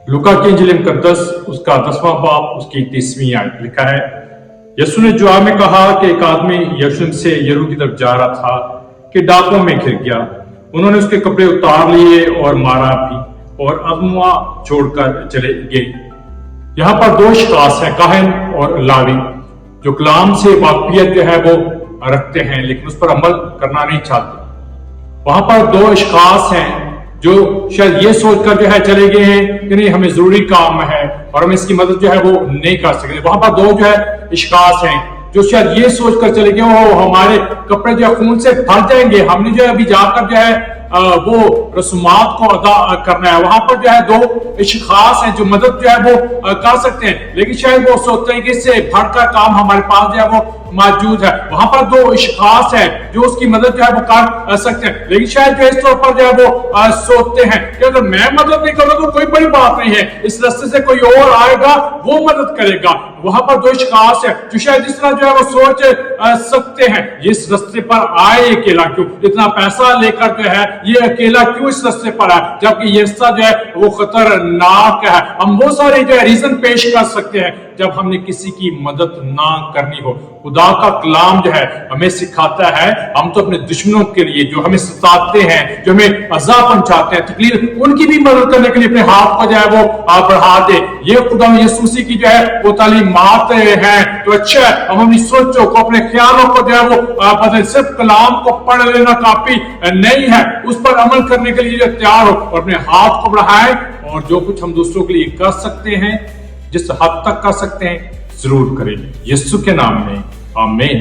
लूका की इंजील मुकद्दस उसका 10वां बाब उसकी 30वीं आयत लिखा है, यीशु ने जवाब में कहा कि एक आदमी यरूशलेम से यरूशलेम की तरफ जा रहा था कि डाकुओं में घिर गया। उन्होंने उसके कपड़े उतार लिए और मारा भी और अगवा छोड़कर चले गए। यहाँ पर दो अशखास हैं, काहिन और लावी, जो कलाम से वाकफियत जो है वो रखते हैं लेकिन उस पर अमल करना नहीं चाहते। वहां पर दो अशखास हैं जो शायद ये सोचकर जो है चले गए हैं कि नहीं, हमें जरूरी काम है और हम इसकी मदद जो है वो नहीं कर सकते। वहां पर दो जो है अशखास हैं जो शायद ये सोचकर चले गए हो हमारे कपड़े जो है खून से भर जाएंगे, हमने जो है अभी जाकर जो है वो रसूमात को अदा करना है। वहां पर जो है दो अशखास हैं जो मदद जो है वो कर सकते हैं, लेकिन शायद वो सोचते हैं कि इससे बढ़कर काम हमारे पास जो है वो मौजूद है। वहां पर दो अशखास हैं जो उसकी मदद जो है वो कर सकते हैं, लेकिन शायद जो इस तौर पर जो है वो सोचते हैं कि अगर मैं मदद नहीं करूँ तो कोई बड़ी बात नहीं है, इस रास्ते से कोई और आएगा वो मदद करेगा। वहां पर दो अशखास है जो शायद इस तरह जो है वो सोच सकते हैं, ये इस रास्ते पर आए अकेला क्यों, इतना पैसा लेकर जो है ये अकेला क्यों इस रास्ते पर आए, जबकि ये रास्ता जो है वो खतरनाक है। हम वो सारे जो है रीजन पेश कर सकते हैं जब हमने किसी की मदद ना करनी हो। खुदा का कलाम जो है हमें सिखाता है हम तो अपने दुश्मनों के लिए जो हमें सताते हैं, जो हमें अज़ा पहुंचाते हैं, तकलीफ, उनकी भी मदद करने के लिए अपने हाथ को जो है वो बढ़ा दे। ये खुदा यीशु मसीह की जो है वो तालीमात हैं। तो अच्छा है हम अपनी सोचों को, अपने ख्यालों को जो है वो बदले। सिर्फ कलाम को पढ़ लेना काफी नहीं है, उस पर अमल करने के लिए जो तैयार हो और अपने हाथ को बढ़ाएं और जो कुछ हम दूसरों के लिए कर सकते हैं, जिस हद तक कर सकते हैं, जरूर करें। यीशु के नाम में आमीन।